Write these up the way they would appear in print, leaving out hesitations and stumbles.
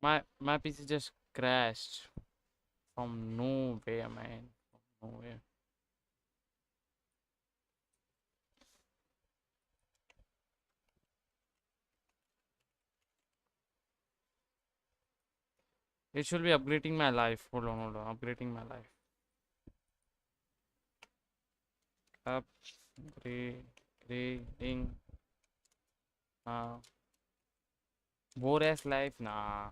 My PC just crashed from nowhere, man. From nowhere. It should be upgrading my life. Hold on. Upgrading my life. Upgrading. Uh, Boreas life. Nah,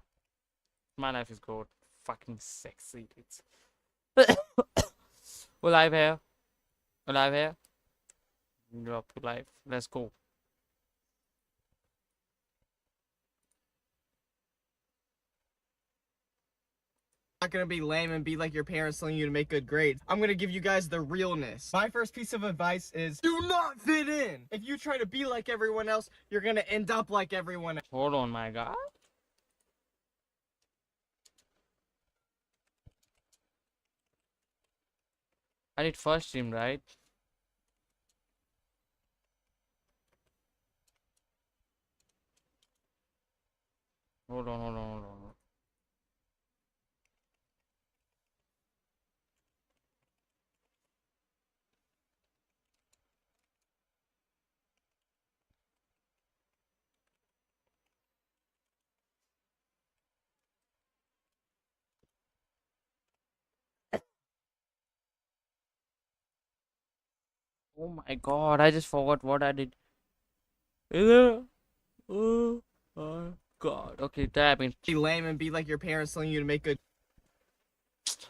my life is good. Fucking sexy. It's alive here. Alive here. Drop to life. Let's go. Not gonna be lame and be like your parents telling you to make good grades. I'm gonna give you guys the realness. My first piece of advice is do not fit in. If you try to be like everyone else, you're gonna end up like everyone else. Hold on, my God. I did first stream, right? Hold on. Oh my God, I just forgot what I did. Oh my God. Okay, damn it. Be lame and be like your parents telling you to make good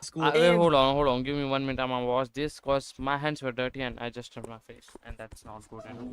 school. Wait, hold on. Give me 1 minute. I'm gonna wash this because my hands were dirty and I just turned my face, and that's not good enough.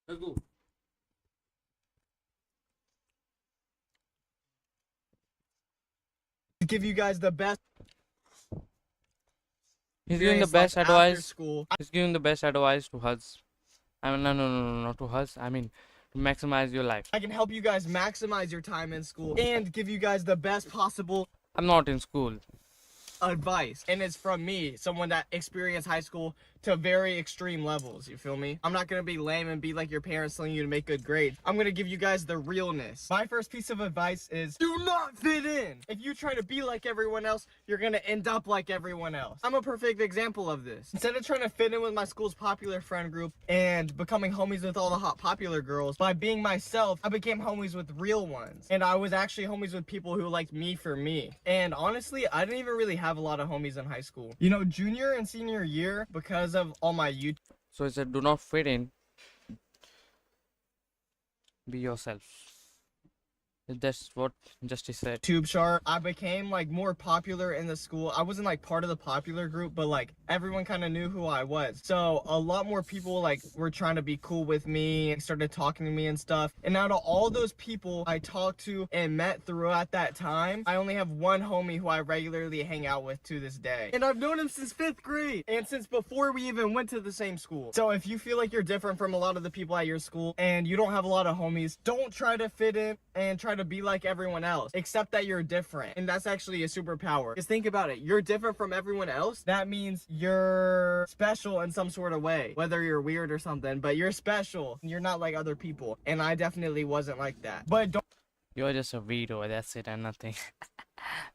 Let's go. Give you guys the best He's giving the experience like best after advice. school. He's giving the best advice to us. I mean, no, not to us. I mean, to maximize your life. I can help you guys maximize your time in school and give you guys the best possible I'm not in school. advice, and it's from me, someone that experienced high school to very extreme levels. You feel me? I'm not gonna be lame and be like your parents telling you to make good grades. I'm gonna give you guys the realness. My first piece of advice is do not fit in. If you try to be like everyone else, you're gonna end up like everyone else. I'm a perfect example of this. Instead of trying to fit in with my school's popular friend group and becoming homies with all the hot popular girls, by being myself, I became homies with real ones, and I was actually homies with people who liked me for me. And honestly, I didn't even really have a lot of homies in high school. You know, junior and senior year, because of all my YouTube. So he said, do not fit in. Be yourself. That's what Justice said. Tube Shark, I became like more popular in the school. I wasn't like part of the popular group, but like everyone kind of knew who I was. So a lot more people like were trying to be cool with me and started talking to me and stuff. And out of all those people I talked to and met throughout that time, I only have one homie who I regularly hang out with to this day. And I've known him since 5th grade and since before we even went to the same school. So if you feel like you're different from a lot of the people at your school and you don't have a lot of homies, don't try to fit in and try to be like everyone else. Accept that you're different. And that's actually a superpower. Just think about it. You're different from everyone else. That means you're special in some sort of way. Whether you're weird or something, but you're special. You're not like other people. And I definitely wasn't like that. But don't You're just a weirdo. That's it and nothing.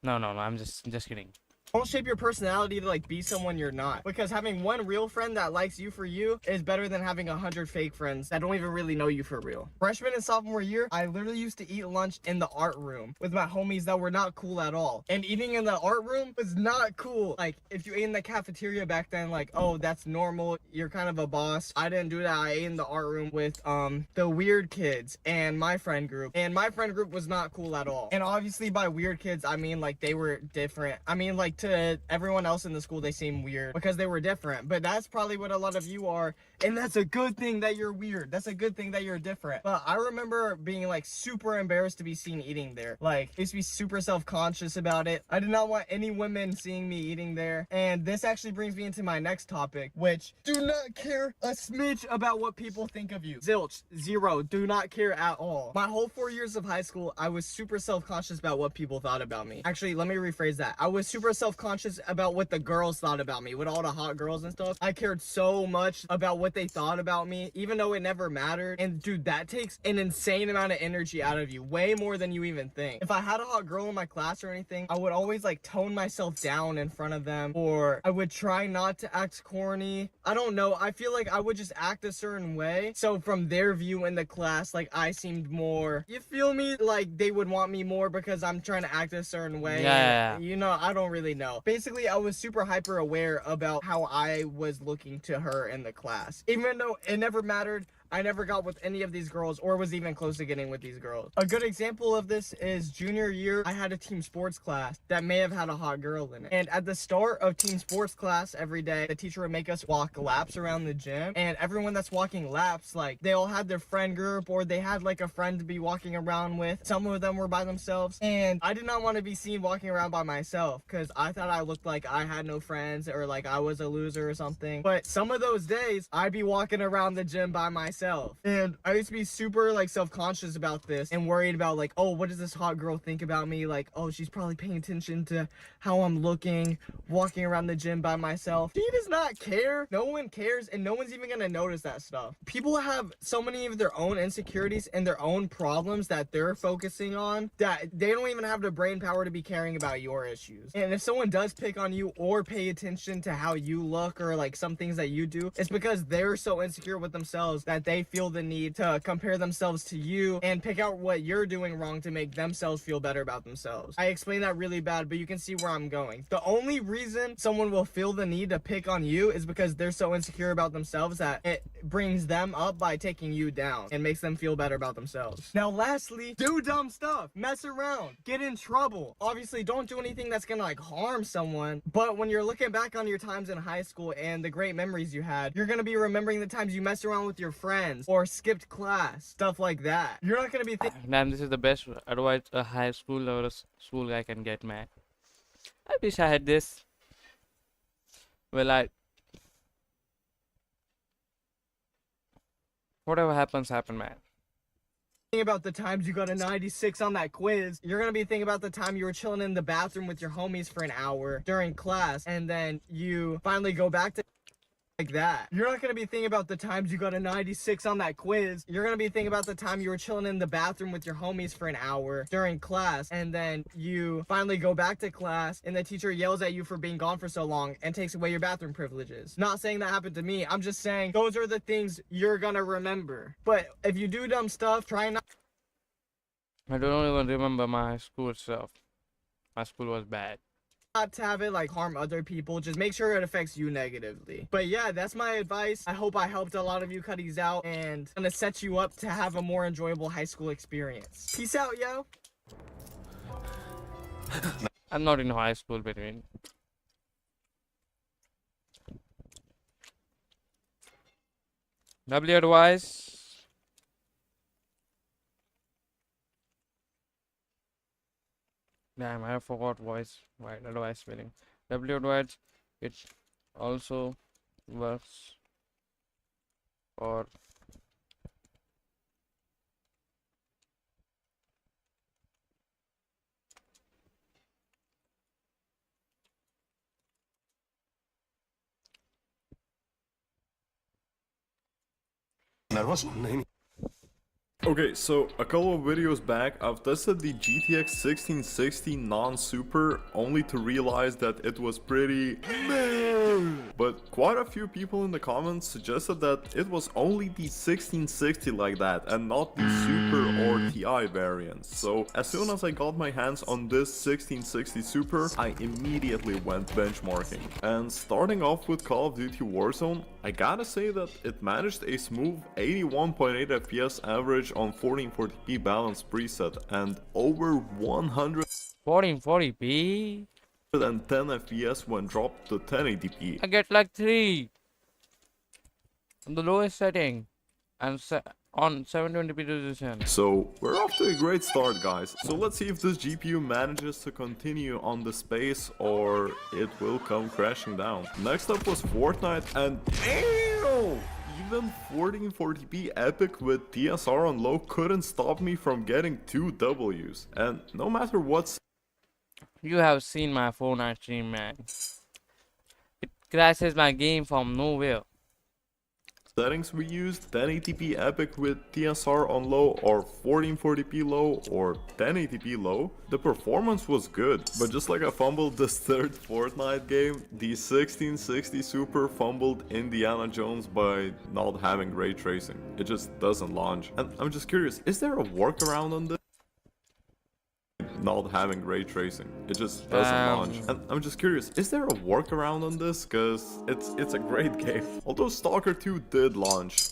No. I'm just kidding. Don't shape your personality to like be someone you're not, because having one real friend that likes you for you is better than having 100 fake friends that don't even really know you for real. Freshman and sophomore year, I literally used to eat lunch in the art room with my homies that were not cool at all. And eating in the art room was not cool. Like, if you ate in the cafeteria back then, like, oh, that's normal, you're kind of a boss. I didn't do that. I ate in the art room with the weird kids and my friend group. And my friend group was not cool at all. And obviously by weird kids, I mean like they were different. I mean, like, to everyone else in the school, they seem weird because they were different. But that's probably what a lot of you are, and that's a good thing that you're weird. That's a good thing that you're different. But I remember being like super embarrassed to be seen eating there. Like, I used to be super self-conscious about it. I did not want any women seeing me eating there. And this actually brings me into my next topic, which, do not care a smidge about what people think of you. Zilch, zero, do not care at all. My whole 4 years of high school, I was super self-conscious about what people thought about me. Actually, let me rephrase that. I was super self-conscious about what the girls thought about me, with all the hot girls and stuff. I cared so much about what they thought about me, even though it never mattered. And dude, that takes an insane amount of energy out of you, way more than you even think. If I had a hot girl in my class or anything, I would always like tone myself down in front of them, or I would try not to act corny. I don't know, I feel like I would just act a certain way, so from their view in the class, like, I seemed more, you feel me, like they would want me more because I'm trying to act a certain way. Yeah. You know, I don't really know. Basically, I was super hyper aware about how I was looking to her in the class. Even though it never mattered, I never got with any of these girls or was even close to getting with these girls. A good example of this is junior year, I had a team sports class that may have had a hot girl in it. And at the start of team sports class every day, the teacher would make us walk laps around the gym. And everyone that's walking laps, like, they all had their friend group, or they had like a friend to be walking around with. Some of them were by themselves. And I did not want to be seen walking around by myself because I thought I looked like I had no friends, or like I was a loser or something. But some of those days, I'd be walking around the gym by myself. And I used to be super like self-conscious about this and worried about like, oh, what does this hot girl think about me? Like, oh, she's probably paying attention to how I'm looking, walking around the gym by myself. She does not care. No one cares, and no one's even gonna notice that stuff. People have so many of their own insecurities and their own problems that they're focusing on that they don't even have the brain power to be caring about your issues. And if someone does pick on you or pay attention to how you look or like some things that you do, it's because they're so insecure with themselves that they feel the need to compare themselves to you and pick out what you're doing wrong to make themselves feel better about themselves. I explained that really bad, but you can see where I'm going. The only reason someone will feel the need to pick on you is because they're so insecure about themselves that it brings them up by taking you down and makes them feel better about themselves. Now, lastly, do dumb stuff, mess around, get in trouble. Obviously, don't do anything that's gonna like harm someone, but when you're looking back on your times in high school and the great memories you had, you're gonna be remembering the times you messed around with your friends or skipped class, stuff like that. You're not gonna be thinking, Damn, this is the best advice a high school or a school guy can get, man. I wish I had this. Well, whatever happens, happen, man. about the times you got a 96 on that quiz. You're gonna be thinking about the time you were chilling in the bathroom with your homies for an hour during class, and then you finally go back to like that. You're not gonna be thinking about the times you got a 96 on that quiz. You're gonna be thinking about the time you were chilling in the bathroom with your homies for an hour during class, and then you finally go back to class and the teacher yells at you for being gone for so long and takes away your bathroom privileges. Not saying that happened to me. I'm just saying those are the things you're gonna remember. But if you do dumb stuff, try not I don't even remember my school stuff. My school was bad. to have it like harm other people. Just make sure it affects you negatively. But yeah, that's my advice. I hope I helped a lot of you cutties out and gonna set you up to have a more enjoyable high school experience. Peace out, yo. I'm not in high school between. W advice. Damn, I forgot voice. Right, advice spelling. W advice. It also works for nervioso. Okay, so a couple of videos back, I've tested the GTX 1660 non-super only to realize that it was pretty meh. But quite a few people in the comments suggested that it was only the 1660 like that and not the super or TI variants. So as soon as I got my hands on this 1660 super, I immediately went benchmarking. And starting off with Call of Duty Warzone, I gotta say that it managed a smooth 81.8 FPS average on 1440p balanced preset and over 1440p. 110 FPS when dropped to 1080p. I get like 3 on the lowest setting and on 720p resolution. So we're off to a great start, guys. So let's see if this GPU manages to continue on the space or it will come crashing down. Next up was Fortnite and ew! Even 1440p Epic with TSR on low couldn't stop me from getting 2 Ws. And no matter what You have seen my Fortnite stream, man. It crashes my game from nowhere. settings we used, 1080p Epic with TSR on low or 1440p low or 1080p low, the performance was good. But just like I fumbled this third Fortnite game, the 1660 Super fumbled Indiana Jones by not having ray tracing. It just doesn't launch. And I'm just curious, is there a workaround on this? Not having ray tracing, it just doesn't launch. And I'm just curious, is there a workaround on this? Cause it's a great game. Although Stalker 2 did launch.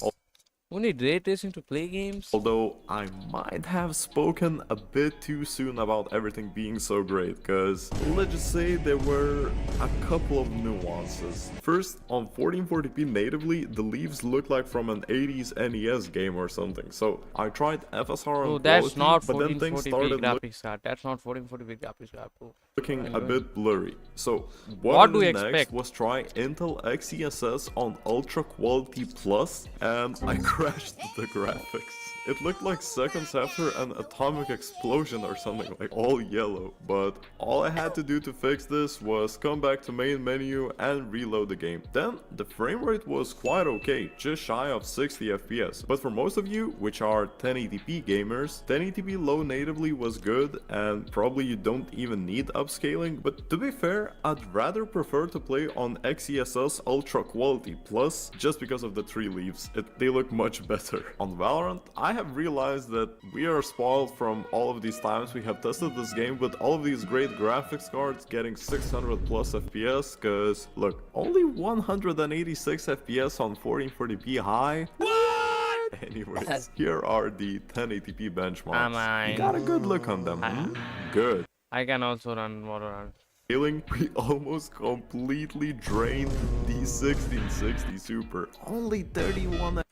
We need ray tracing to play games. Although I might have spoken a bit too soon about everything being so great, cause let's just say there were a couple of nuances. First, on 1440p natively, the leaves look like from an 80s NES game or something. So I tried FSR Oh, on that's quality, not but then things 1440p started graphics card. That's not 1440p graphics card, bro. looking a bit blurry. So What what do I you did next expect? was try Intel XeSS on Ultra Quality Plus, and I crashed the graphics. It looked like seconds after an atomic explosion or something, like all yellow. But all I had to do to fix this was come back to main menu and reload the game. Then the frame rate was quite okay, just shy of 60 FPS. But for most of you, which are 1080p gamers, 1080p low natively was good, and probably you don't even need upscaling. But to be fair, I'd rather prefer to play on XeSS Ultra Quality Plus just because of the 3 leaves. They look much better. On Valorant, I have realized that we are spoiled from all of these times we have tested this game with all of these great graphics cards getting 600 plus FPS, cause look, only 186 FPS on 1440p high. What? Anyways, here are the 1080p benchmarks. You got a good look on them, Good. I can also run Valorant. Feeling we almost completely drained the 1660 Super. Only 31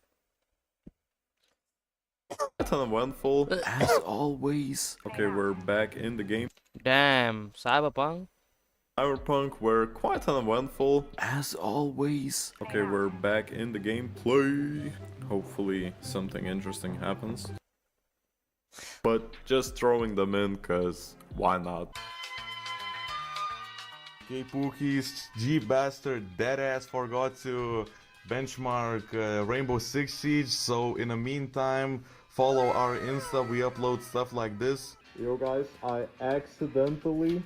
went full as always. Okay, we're back in the game. Damn, Cyberpunk. Cyberpunk were quite uneventful as always. Okay, we're back in the gameplay. Hopefully something interesting happens. But just throwing them in cause why not? Okay, Pookies, G Bastard deadass forgot to benchmark Rainbow Six Siege, so in the meantime, follow our Insta, we upload stuff like this. Yo guys, I accidentally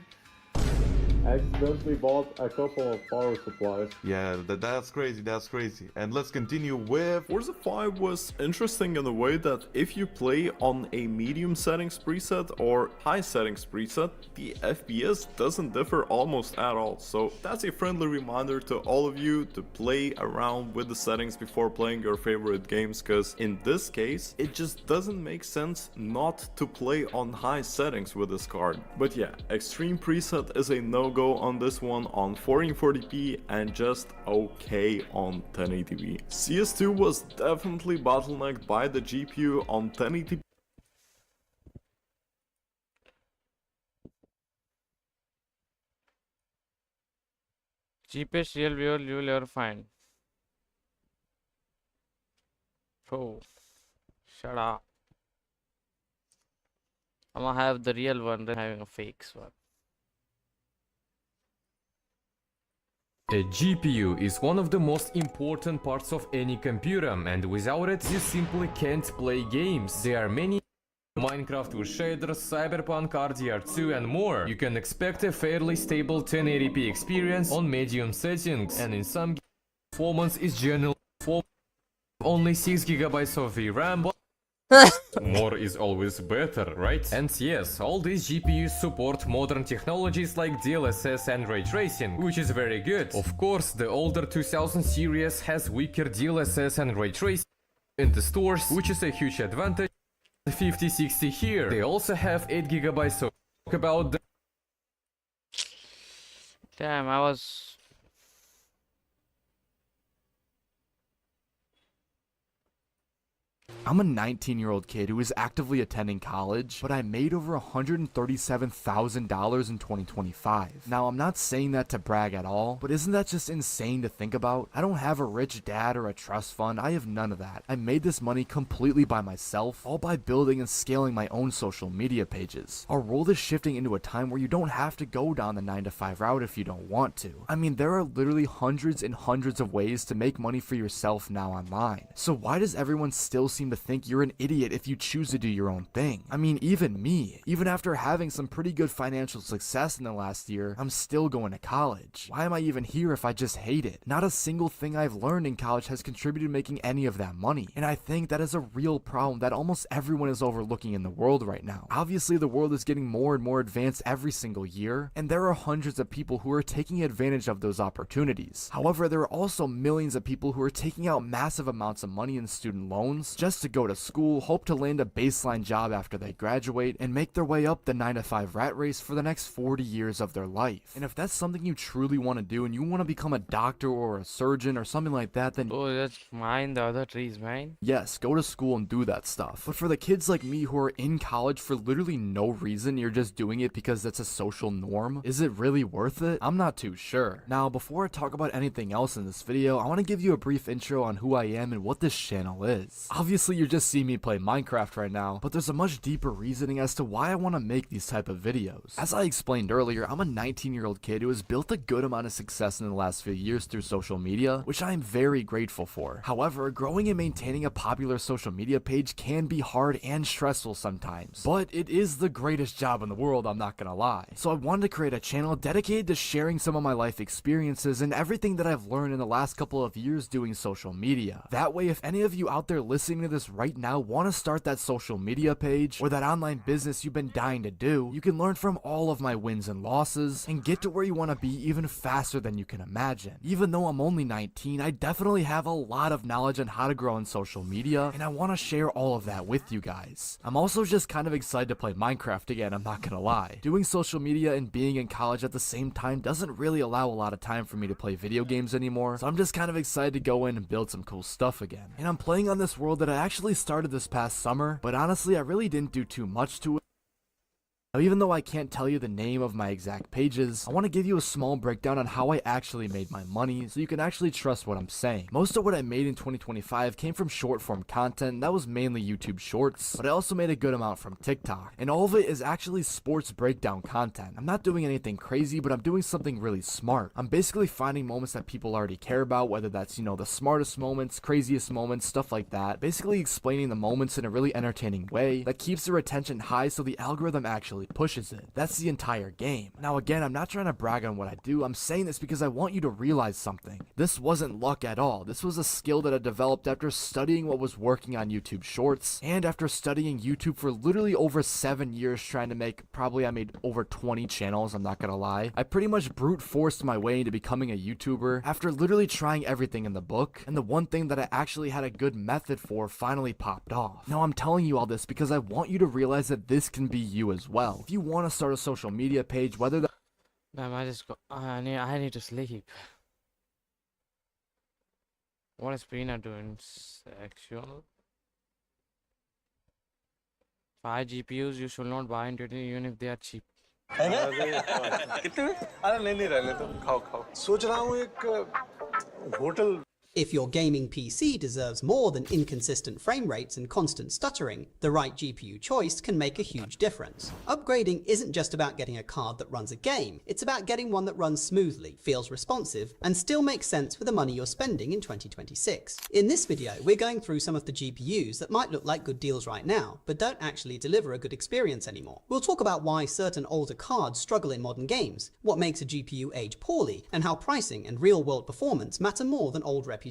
bought a couple of power supplies. Yeah, that's crazy, that's crazy. And let's continue with... Forza 5 was interesting in the way that if you play on a medium settings preset or high settings preset, the FPS doesn't differ almost at all. So that's a friendly reminder to all of you to play around with the settings before playing your favorite games, because in this case, it just doesn't make sense not to play on high settings with this card. But yeah, extreme preset is a no-go on this one on 1440p and just okay on 1080p. CS2 was definitely bottlenecked by the GPU on 1080p. Cheapest real viewer you will ever find. Oh, shut up. I'm gonna have the real one, then having a fake one. A GPU is one of the most important parts of any computer, and without it you simply can't play games. There are many Minecraft with shaders, Cyberpunk, RDR2 and more. You can expect a fairly stable 1080p experience on medium settings, and in some performance is generally only 6GB of VRAM, but more is always better, right? And yes, all these GPUs support modern technologies like DLSS and ray tracing, which is very good. Of course, the older 2000 series has weaker DLSS and ray tracing in the stores, which is a huge advantage. 5060 here. They also have 8GB, so talk about the Damn, I was. I'm a 19-year-old kid who is actively attending college, but I made over $137,000 in 2025. Now, I'm not saying that to brag at all, but isn't that just insane to think about? I don't have a rich dad or a trust fund. I have none of that. I made this money completely by myself, all by building and scaling my own social media pages. Our world is shifting into a time where you don't have to go down the 9-to-5 route if you don't want to. I mean, there are literally hundreds and hundreds of ways to make money for yourself now online. So why does everyone still seem to think you're an idiot if you choose to do your own thing? I mean, even me, even after having some pretty good financial success in the last year, I'm still going to college. Why am I even here if I just hate it? Not a single thing I've learned in college has contributed to making any of that money. And I think that is a real problem that almost everyone is overlooking in the world right now. Obviously, the world is getting more and more advanced every single year, and there are hundreds of people who are taking advantage of those opportunities. However, there are also millions of people who are taking out massive amounts of money in student loans just to go to school, hope to land a baseline job after they graduate, and make their way up the 9-to-5 rat race for the next 40 years of their life. And if that's something you truly want to do and you want to become a doctor or a surgeon or something like that, then Oh, that's mine. The other trees, mine. yes, go to school and do that stuff. But for the kids like me who are in college for literally no reason, you're just doing it because that's a social norm, is it really worth it? I'm not too sure. Now, before I talk about anything else in this video, I want to give you a brief intro on who I am and what this channel is. Obviously, you're just seeing me play Minecraft right now, but there's a much deeper reasoning as to why I want to make these type of videos. As I explained earlier, I'm a 19-year-old kid who has built a good amount of success in the last few years through social media, which I am very grateful for. However, growing and maintaining a popular social media page can be hard and stressful sometimes, but it is the greatest job in the world, I'm not gonna lie. So I wanted to create a channel dedicated to sharing some of my life experiences and everything that I've learned in the last couple of years doing social media. That way, if any of you out there listening to this right now want to start that social media page or that online business you've been dying to do, you can learn from all of my wins and losses and get to where you want to be even faster than you can imagine. Even though I'm only 19, I definitely have a lot of knowledge on how to grow on social media, and I want to share all of that with you guys. I'm also just kind of excited to play Minecraft again, I'm not gonna lie. Doing social media and being in college at the same time doesn't really allow a lot of time for me to play video games anymore, so I'm just kind of excited to go in and build some cool stuff again. And I'm playing on this world that I actually started this past summer, but honestly I really didn't do too much to it. Now, even though I can't tell you the name of my exact pages, I want to give you a small breakdown on how I actually made my money so you can actually trust what I'm saying. Most of what I made in 2025 came from short form content, that was mainly YouTube Shorts, but I also made a good amount from TikTok, and all of it is actually sports breakdown content. I'm not doing anything crazy, but I'm doing something really smart. I'm basically finding moments that people already care about, whether that's, you know, the smartest moments, craziest moments, stuff like that. Basically explaining the moments in a really entertaining way that keeps their attention high so the algorithm actually pushes it. That's the entire game. Now again, I'm not trying to brag on what I do, I'm saying this because I want you to realize something. This wasn't luck at all. This was a skill that I developed after studying what was working on YouTube Shorts, and after studying YouTube for literally over 7 years trying to make, I made over 20 channels, I'm not gonna lie. I pretty much brute forced my way into becoming a YouTuber after literally trying everything in the book, and the one thing that I actually had a good method for finally popped off. Now I'm telling you all this because I want you to realize that this can be you as well. If you want to start a social media page, whether that Damn, I just got. I need to sleep. What is Prina doing? Sexual. 5 GPUs you should not buy into it even if they are cheap. कितने में? अरे नहीं नहीं रहने दो खाओ खाओ सोच रहा हूँ एक hotel If your gaming PC deserves more than inconsistent frame rates and constant stuttering, the right GPU choice can make a huge difference. Upgrading isn't just about getting a card that runs a game, it's about getting one that runs smoothly, feels responsive, and still makes sense for the money you're spending in 2026. In this video, we're going through some of the GPUs that might look like good deals right now, but don't actually deliver a good experience anymore. We'll talk about why certain older cards struggle in modern games, what makes a GPU age poorly, and how pricing and real-world performance matter more than old reputation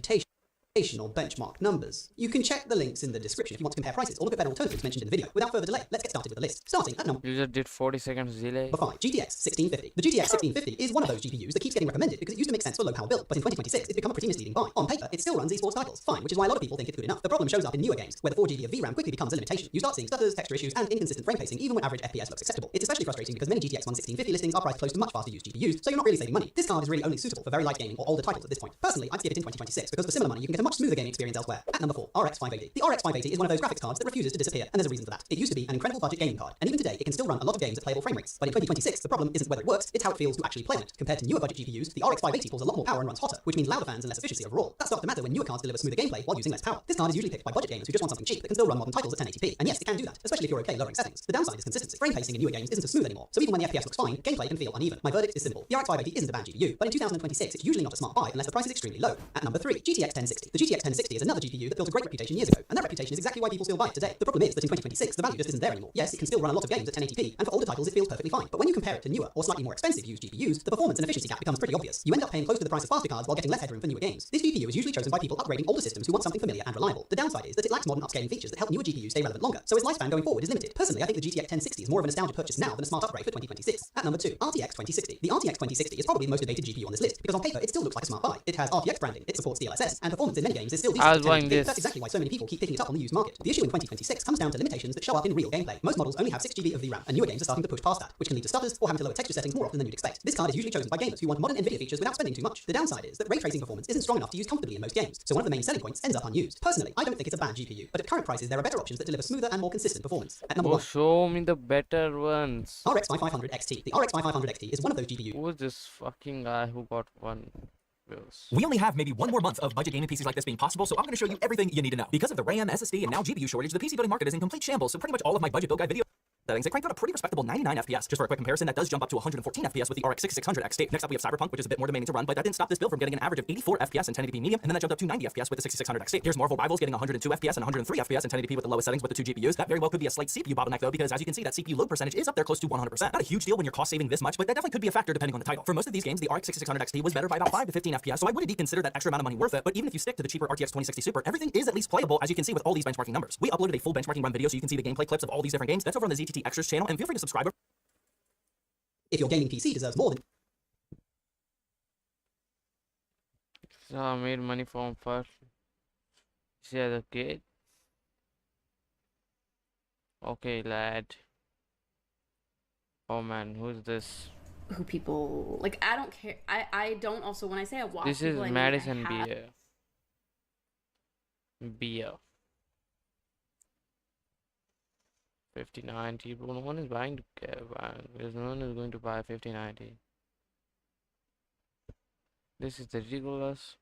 or benchmark numbers. You can check the links in the description if you want to compare prices or look at better alternatives mentioned in the video. Without further delay, let's get started with the list. Starting at number You just did 40 seconds delay. 5, GTX 1650. The GTX 1650 is one of those GPUs that keeps getting recommended because it used to make sense for low power build, but in 2026 it's become a pretty misleading buy. On paper, it still runs esports titles, fine, which is why a lot of people think it's good enough. The problem shows up in newer games, where the 4 GB of VRAM quickly becomes a limitation. You start seeing stutters, texture issues, and inconsistent frame pacing even when average FPS looks acceptable. It's especially frustrating because many GTX 1650 listings are priced close to much faster used GPUs, so you're not really saving money. This card is really only suitable for very light gaming or older titles at this point. Personally, I'd skip it in 2026 because for similar money you can get a much smoother gaming experience elsewhere. At number 4, RX 580. The RX 580 is one of those graphics cards that refuses to disappear, and there's a reason for that. It used to be an incredible budget gaming card, and even today it can still run a lot of games at playable frame rates. But in 2026, the problem isn't whether it works, it's how it feels to actually play on it. Compared to newer budget GPUs, the RX 580 pulls a lot more power and runs hotter, which means louder fans and less efficiency overall. That starts to matter when newer cards deliver smoother gameplay while using less power. This card is usually picked by budget gamers who just want something cheap that can still run modern titles at 1080p. And yes, it can do that, especially if you're okay lowering settings. The downside is consistency. Frame pacing in newer games isn't as smooth anymore, so even when the FPS looks fine, gameplay can feel uneven. My verdict is simple. The RX 580 isn't a bad GPU, but in 2026 it's usually not a smart buy unless the price is extremely low. At number 3, GTX 1060. The GTX 1060 is another GPU that built a great reputation years ago, and that reputation is exactly why people still buy it today. The problem is that in 2026 the value just isn't there anymore. Yes, it can still run a lot of games at 1080p, and for older titles it feels perfectly fine. But when you compare it to newer or slightly more expensive used GPUs, the performance and efficiency gap becomes pretty obvious. You end up paying close to the price of faster cards while getting less headroom for newer games. This GPU is usually chosen by people upgrading older systems who want something familiar and reliable. The downside is that it lacks modern upscaling features that help newer GPUs stay relevant longer, so its lifespan going forward is limited. Personally, I think the GTX 1060 is more of a nostalgia purchase now than a smart upgrade for 2026. At number 2, RTX 2060. The RTX 2060 is probably the most debated GPU on this list because on paper it still looks like a smart buy. It has RTX branding, it supports DLSS, and performance in many games is still decent. I was buying this. That's exactly why so many people keep picking it up on the used market. The issue in 2026 comes down to limitations that show up in real gameplay. Most models only have 6 GB of VRAM, and newer games are starting to push past that, which can lead to stutters or having to lower texture settings more often than you'd expect. This card is usually chosen by gamers who want modern Nvidia features without spending too much. The downside is that ray tracing performance isn't strong enough to use comfortably in most games, so one of the main selling points ends up unused. Personally, I don't think it's a bad GPU, but at current prices there are better options that deliver smoother and more consistent performance. At number 1, Show me the better ones. RX 5500 XT. The RX 5500 XT is one of those GPUs. Who's this fucking guy who got one? We only have maybe one more month of budget gaming PCs like this being possible, so I'm going to show you everything you need to know. Because of the RAM, SSD, and now GPU shortage, the PC building market is in complete shambles, so pretty much all of my budget build guide video settings, they cranked out a pretty respectable 99 FPS. Just for a quick comparison, that does jump up to 114 FPS with the RX 6600 XT. Next up, we have Cyberpunk, which is a bit more demanding to run, but that didn't stop this build from getting an average of 84 FPS and 1080p medium, and then that jumped up to 90 FPS with the 6600 XT. Here's Marvel Rivals getting 102 FPS and 103 FPS and 1080p with the lowest settings with the 2 GPUs. That very well could be a slight CPU bottleneck though, because as you can see, that CPU load percentage is up there close to 100%. Not a huge deal when you're cost saving this much, but that definitely could be a factor depending on the title. For most of these games, the RX 6600 XT was better by about 5 to 15 FPS, so I would indeed consider that extra amount of money worth it, but even if you stick to the cheaper RTX 2060 Super, everything is at least playable, as you can see with all these benchmarking numbers. We uploaded a full benchmarking run video so you can see the gameplay clips of all these different games. That's over on the ZTT Extras channel, and feel free to subscribe. If your gaming PC deserves more than So I made money from first. Share the kid. Okay, lad. Oh man, who's this? Who people like? I don't care. I don't also when I say I watch. This is people, I mean, Madison I have- Beer. Beer. 5090, bro. No one is buying. There's no one is going to buy 5090. This is ridiculous.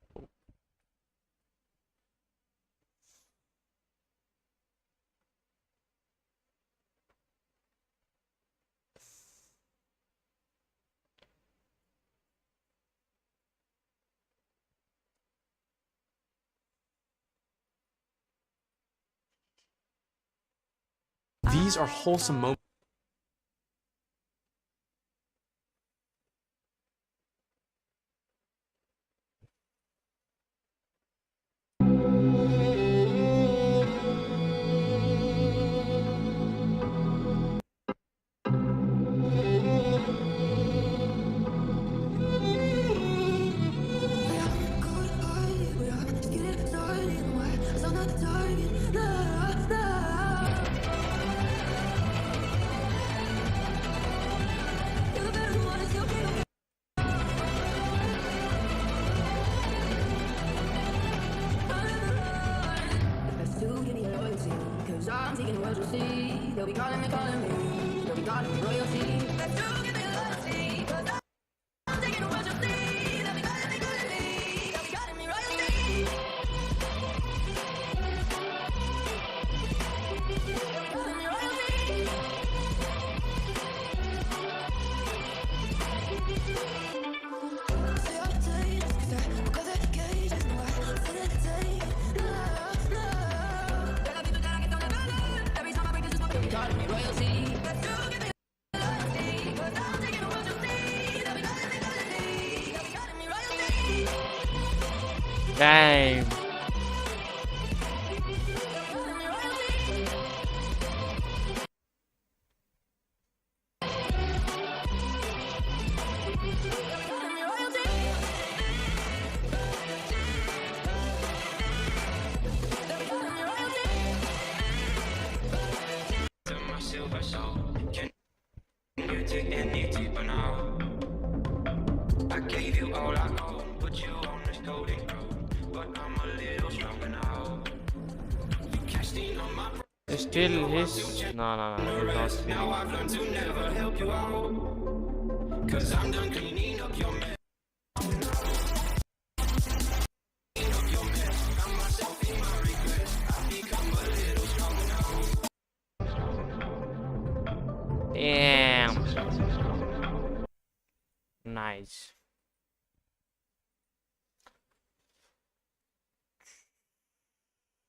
These are wholesome moments. I'm taking what you see. They'll be calling me, they'll be calling me royalty. Let's do give me loyalty, 'cause I'm taking what you see. They'll be calling me, they'll be calling me royalty. Damn. I gave you all I own, put you on this golden road, but I'm a little stronger now. You cashed in on my Still his. No, he's not stealing. now I've learned to never help you out, cause I'm done cleaning up your mess. Damn. Nice.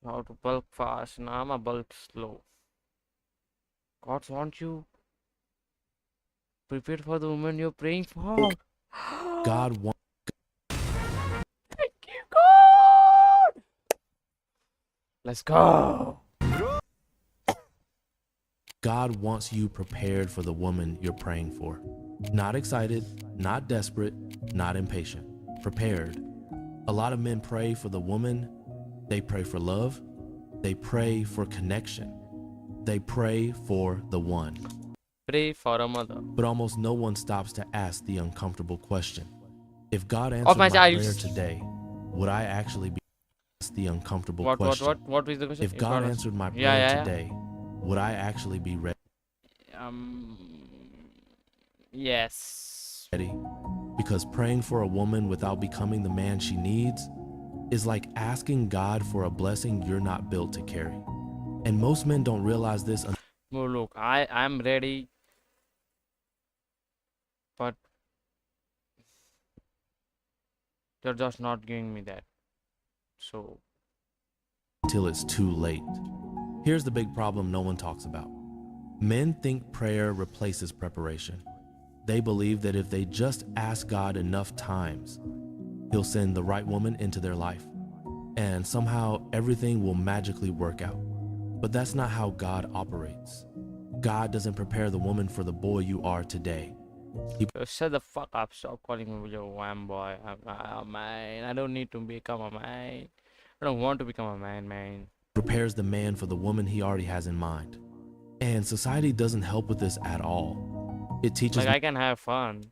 How to bulk fast? Now I'm a bulk slow. Gods want you prepared for the woman you're praying for. God wants. Thank you, God. Let's go. God wants you prepared for the woman you're praying for. Not excited, not desperate, not impatient. Prepared. A lot of men pray for the woman. They pray for love. They pray for connection. They pray for the one. Pray for a mother. But almost no one stops to ask the uncomfortable question. If God Of answered my my prayer child. today, would I actually be asked the uncomfortable What question? What is the question? If God answered my prayer Yeah. today, would I actually be Yes. ready? Because praying for a woman without becoming the man she needs is like asking God for a blessing you're not built to carry. And most men don't realize this. No, look, I'm ready, but you're just not giving me that. So Until it's too late. Here's the big problem no one talks about. Men think prayer replaces preparation. They believe that if they just ask God enough times, He'll send the right woman into their life, and somehow everything will magically work out. But that's not how God operates. God doesn't prepare the woman for the boy you are today. shut the fuck up. Stop calling me your wham boy. I'm a man. I don't need to become a man. I don't want to become a man. Prepares the man for the woman he already has in mind. And society doesn't help with this at all. It teaches Like I can have fun.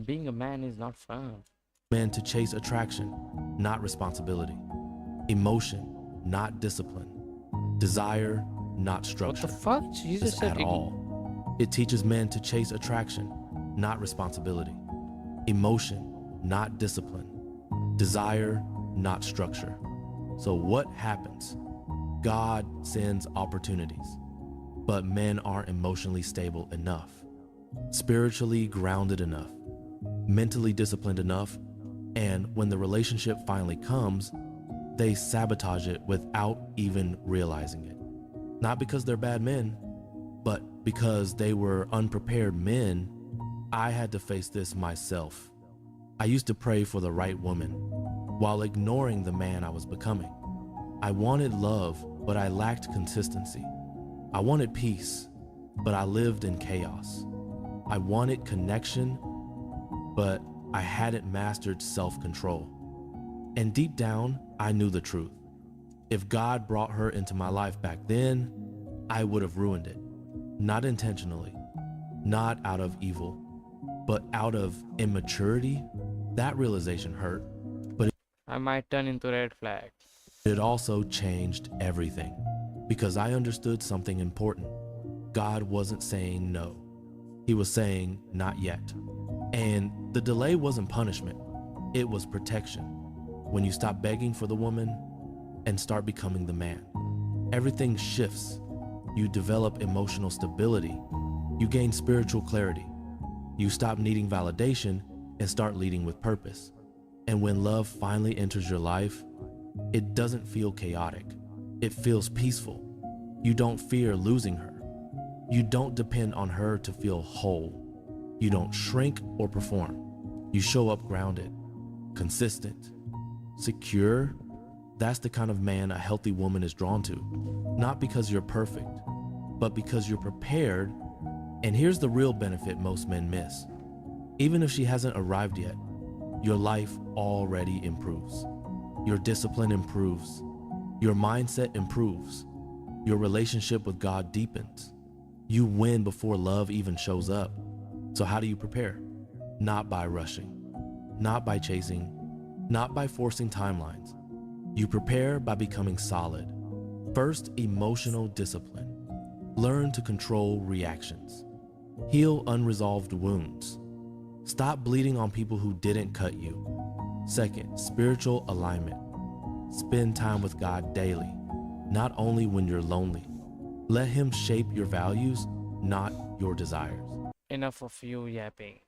Being a man is not fun. men to chase attraction, not responsibility. Emotion, not discipline. Desire, not structure. What the fuck? Jesus This said at all. It teaches men to chase attraction, not responsibility. Emotion, not discipline. Desire, not structure. So what happens? God sends opportunities, but men aren't emotionally stable enough, spiritually grounded enough, mentally disciplined enough, and when the relationship finally comes, they sabotage it without even realizing it. Not because they're bad men, but because they were unprepared men. I had to face this myself. I used to pray for the right woman while ignoring the man I was becoming. I wanted love, but I lacked consistency. I wanted peace, but I lived in chaos. I wanted connection, but I hadn't mastered self-control. And deep down, I knew the truth. If God brought her into my life back then, I would have ruined it. Not intentionally, not out of evil, but out of immaturity. That realization hurt, but I might turn into red flag. it also changed everything because I understood something important. God wasn't saying no. He was saying not yet. And the delay wasn't punishment. It was protection. When you stop begging for the woman and start becoming the man, everything shifts. You develop emotional stability. You gain spiritual clarity. You stop needing validation and start leading with purpose. And when love finally enters your life, it doesn't feel chaotic. It feels peaceful. You don't fear losing her. You don't depend on her to feel whole. You don't shrink or perform. You show up grounded, consistent, secure, that's the kind of man a healthy woman is drawn to. Not because you're perfect, but because you're prepared. And here's the real benefit most men miss. Even if she hasn't arrived yet, your life already improves. Your discipline improves. Your mindset improves. Your relationship with God deepens. You win before love even shows up. So how do you prepare? Not by rushing, not by chasing, not by forcing timelines. You prepare by becoming solid. First, emotional discipline. Learn to control reactions. Heal unresolved wounds. Stop bleeding on people who didn't cut you. Second, spiritual alignment. Spend time with God daily, not only when you're lonely. Let Him shape your values, not your desires. Enough of you yapping.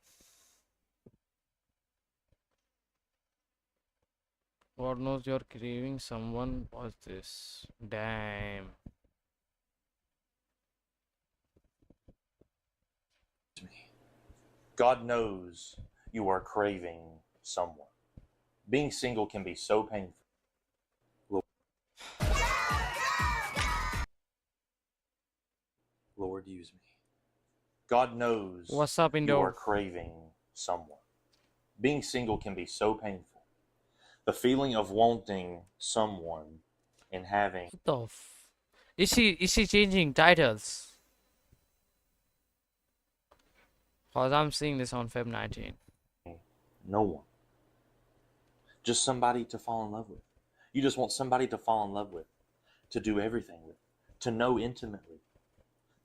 God knows you're craving someone. What's this? Damn. God knows you are craving someone. Being single can be so painful. Lord, use me. God knows What's up, you Indo? are craving someone. Being single can be so painful. The feeling of wanting someone and having... What the is she changing titles? Cause I'm seeing this on Feb 19. No one. Just somebody to fall in love with. You just want somebody to fall in love with, to do everything with, to know intimately,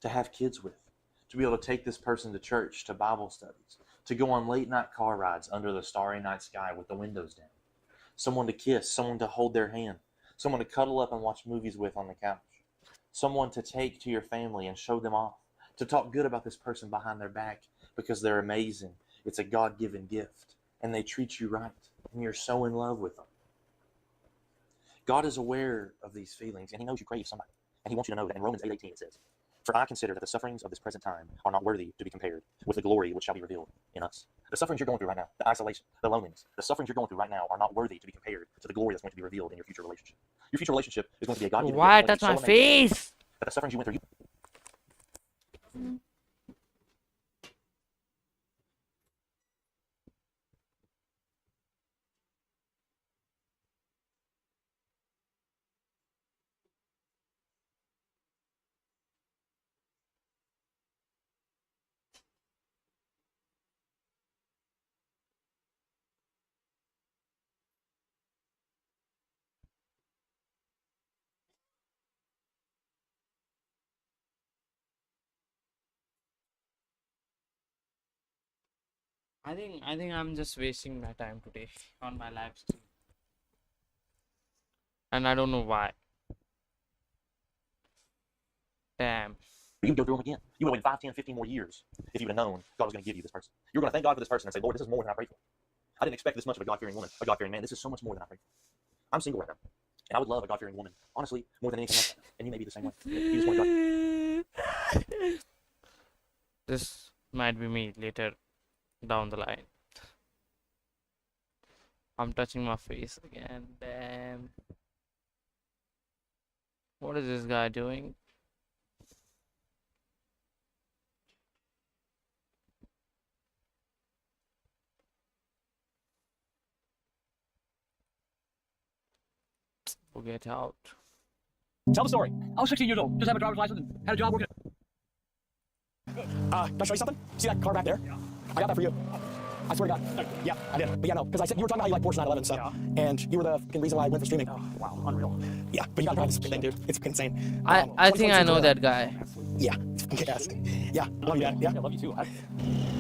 to have kids with, to be able to take this person to church, to Bible studies, to go on late night car rides under the starry night sky with the windows down. Someone to kiss, someone to hold their hand, someone to cuddle up and watch movies with on the couch, someone to take to your family and show them off, to talk good about this person behind their back because they're amazing. It's a God-given gift, and they treat you right, and you're so in love with them. God is aware of these feelings, and He knows you crave somebody, and He wants you to know that in Romans 8:18 it says, "For I consider that the sufferings of this present time are not worthy to be compared with the glory which shall be revealed in us." The sufferings you're going through right now, the isolation, the loneliness, the sufferings you're going through right now are not worthy to be compared to the glory that's going to be revealed in your future relationship. Your future relationship is going to be a God-given Why gift. It's touch going my to be so amazing face? that the sufferings you went through, I think I'm just wasting my time today on my live stream. And I don't know why. Damn. you would go through them again. You would have waited 5, 10, 15 more years if you would have known God was going to give you this person. You were going to thank God for this person and say, "Lord, this is more than I prayed for. I didn't expect this much of a God-fearing woman, a God-fearing man. This is so much more than I prayed for." I'm single right now, and I would love a God-fearing woman, honestly, more than anything else. And you may be the same way. You just want God. This might be me later down the line. I'm touching my face again. Damn. What is this guy doing? We'll get out. Tell the story. I was 16 years old, just had a driver's license and had a job working. Can I show you something? See that car back there? Yeah. I got that for you. I swear to God. Yeah, I did. But yeah, no, because I said you were talking about how you like Porsche 911 and stuff, and you were the fucking reason why I went for streaming. Oh, wow, unreal. Yeah, but you gotta drive this thing, dude. It's insane. I think I know that guy. Yeah, it's fucking kick-ass. Yeah, love you, Dad. Yeah, I love you too.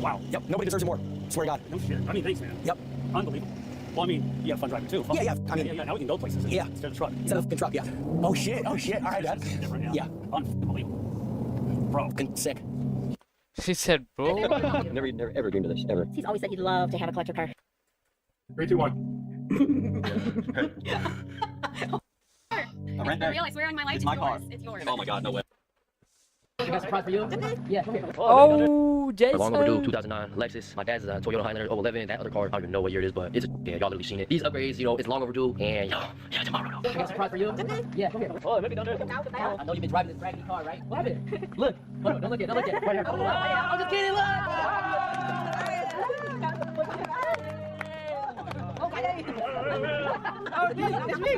Wow. Yep, nobody deserves you more. Swear to God. No shit. I mean, thanks, man. Yep. Unbelievable. Well, I mean, you have fun driving too. Fun. Yeah. I mean, now we can go places. Yeah. Instead of truck. Instead of truck, yeah. Oh shit. All right, Dad. Different, Yeah. Unbelievable. Bro. Fucking sick. She said, "Bro." never ever dreamed of this ever. He's always said he'd love to have a collector car. 3, 2, 1. I realize we're on my life. It's my car. It's yours. Oh my God, no way. got a surprise for you. Yeah, come here. Oh, Jason. Long overdue, 2009 Lexus. My dad's a Toyota Highlander 011. That other car, I don't even know what year it is, but it's yeah, y'all literally seen it. These upgrades, you know, it's long overdue. And yo, yeah, tomorrow though. I got a surprise for you. Yeah, come here. Oh, maybe down there. I know you've been driving this braggy car, right? What happened? Look, hold on, don't look at, right here. I'm just kidding. It's me.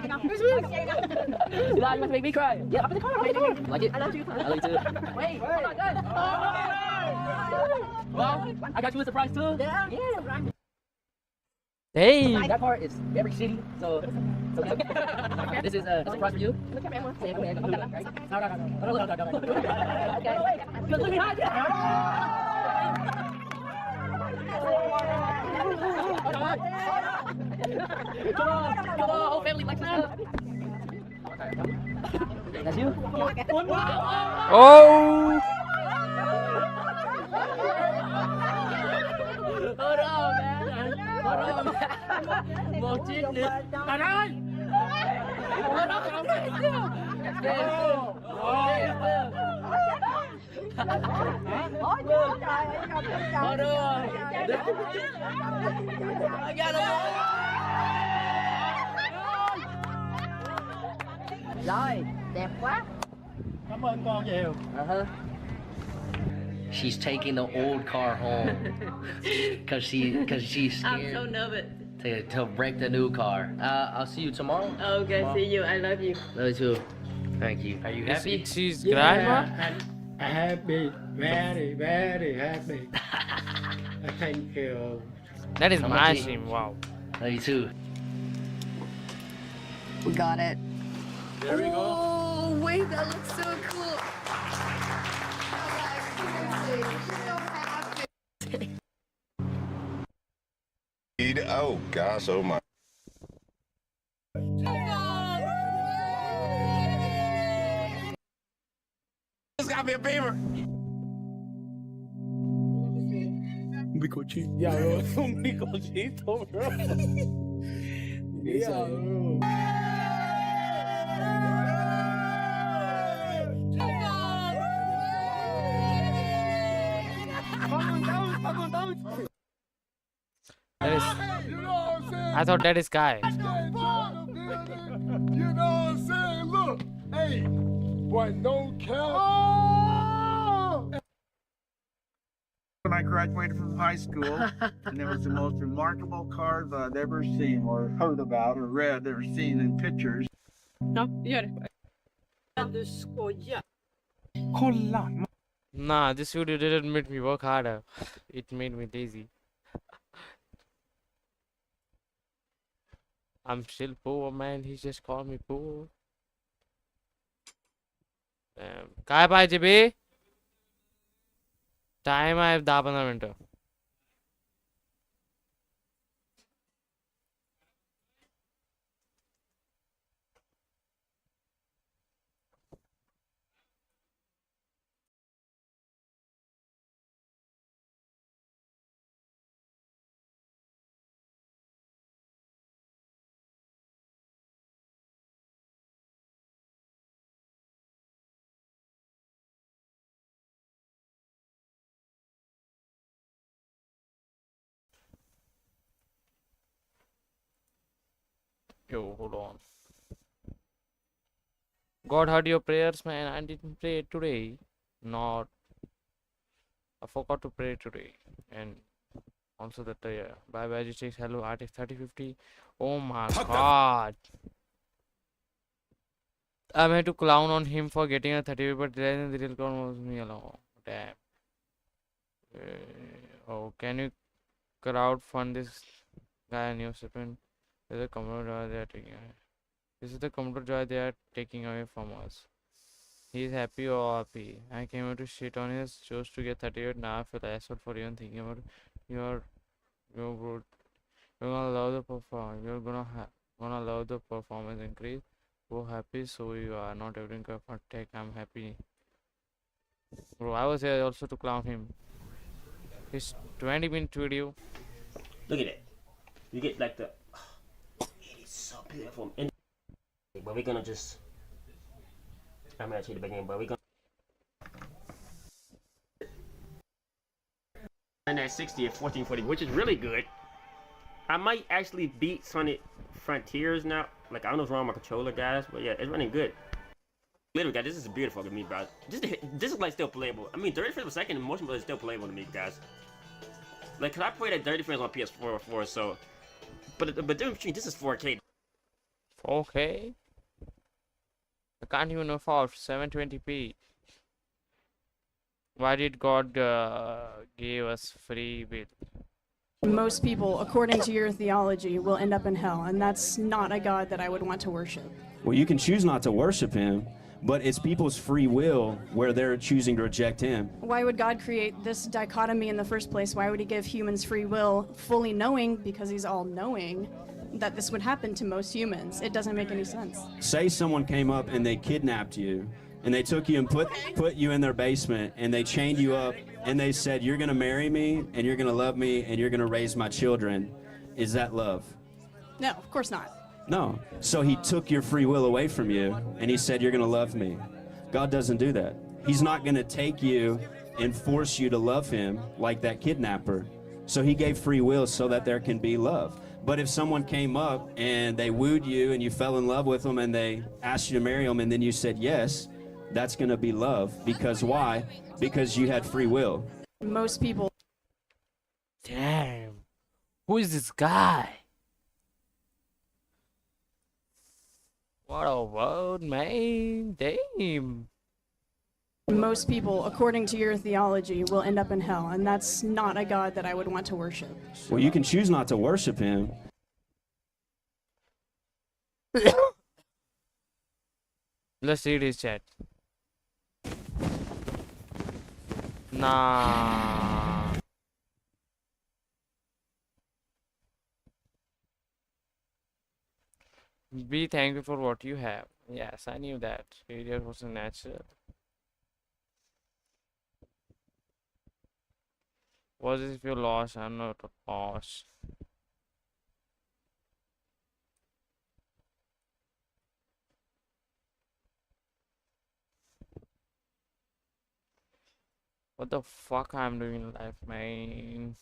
You must make me cry. Yeah, I'm in the car. Like it? I love you. I love you too. Wait, we're not done. Well, I got you a surprise too. Yeah. Hey. That part is very shitty, so this is a surprise for you. Look at me. Say it, come here. Right? No. Okay. Look behind you. Come on, whole family likes this. That's you? Oh. Hold on, man. Một chiếc nữa. Bạn ơi! Hold on. I got it. Rồi, đẹp quá. Cảm ơn con nhiều. She's taking the old car home because she's I'm scared so nervous. to break the new car. I'll see you tomorrow. Okay, Tomorrow. see you. I love you. Love you too. Thank you. Are you happy? She's grandma. Happy, very happy. Thank you. That is How my much shame. Wow. Love you too. We got it. There we go. Oh, wait, that looks so cool. Oh gosh, oh my. This got me a beamer. Microchip. Yeah, bro. Microchip, bro. Yeah, bro. That is. I thought that is Kai. You know what I'm saying? Look, hey, boy, no cap. When I graduated from high school, and it was the most remarkable cars I'd ever seen or heard about or read or seen in pictures. No, gör det. Nah, this video didn't make me work harder. It made me lazy. I'm still poor, man. He just called me poor. काय पाहिजे बे? Time आहे 10-15 मिनिटं. Yo, hold on. God heard your prayers, man. I didn't pray today. Not. I forgot to pray today. And also that, bye bye, G6. Hello, Artist 3050. Oh my god. I had to clown on him for getting a 30, but then the real clown was me alone. Damn. Oh, can you crowdfund this guy a new shipment? This is the computer joy they are taking away. This is the computer joy they are taking away from us. He is happy or happy. I came here to shit on his, chose to get 38. Now I feel asshole for even thinking about your growth. You're gonna love the performance. You're gonna love the performance increase. So happy, so you are not everything for tech. I'm happy. Bro, I was here also to clown him. His 20-minute video. Look at it. You get like the. It is so beautiful. And but we're gonna just. I'm gonna show you the beginning, but we're gonna. running at 60 at 1440, which is really good. I might actually beat Sonic Frontiers now. Like, I don't know what's wrong with my controller, guys, but yeah, it's running good. Literally, guys, this is beautiful to me, bro. This is like still playable. I mean, 30 frames per second in motion blur is still playable to me, guys. Like, cause I played at 30 frames on PS4 before, so. But difference between this is 4K. 4K? I can't even afford 720p. Why did God give us free will? Most people, according to your theology, will end up in hell, and that's not a God that I would want to worship. Well, you can choose not to worship him, but it's people's free will where they're choosing to reject him. Why would God create this dichotomy in the first place? Why would he give humans free will, fully knowing, because he's all-knowing, that this would happen to most humans? It doesn't make any sense. Say someone came up and they kidnapped you, and they took you and put you in their basement, and they chained you up, and they said, you're gonna marry me, and you're gonna love me, and you're gonna raise my children. Is that love? No, of course not. No. So he took your free will away from you, and he said, you're gonna love me. God doesn't do that. He's not gonna take you and force you to love him like that kidnapper. So he gave free will so that there can be love. But if someone came up and they wooed you and you fell in love with them and they asked you to marry them and then you said yes, that's gonna be love. Because why? Because you had free will. Most people. Damn. Who is this guy? What a word, man. Damn. Most people, according to your theology, will end up in hell, and that's not a God that I would want to worship. Well, you can choose not to worship him. Let's read his chat. Nah. Be thankful for what you have. Yes, I knew that. Failure was natural. What if you lost? I'm not lost. What the fuck I'm doing in life, man?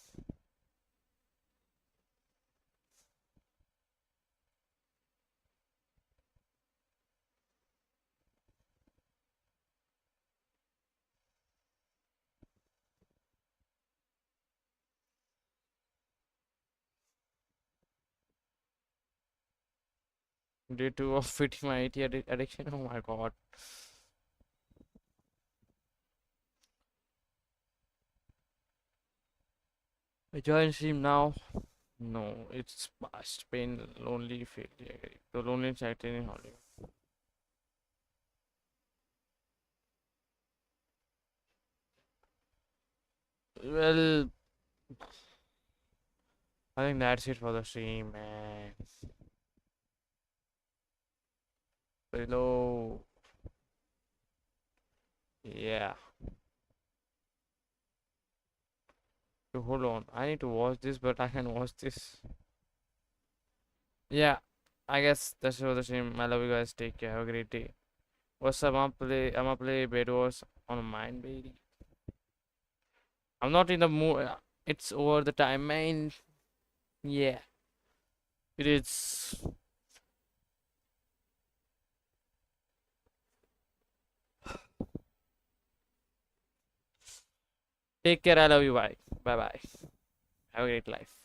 Day 2 of fitting my AT addiction. Oh my god. I join stream now. No, it's past. Pain, lonely, failure. The lonely chat in Hollywood. Well, I think that's it for the stream, man. Hello. Yeah. Hold on. I need to watch this, but I can watch this. Yeah. I guess that's for the stream. I love you guys. Take care. Have a great day. What's up? I'm gonna play Bed Wars on mine, baby. I'm not in the mood. It's over the time, man. Yeah. It is. Take care. I love you. Bye. Bye bye. Have a great life.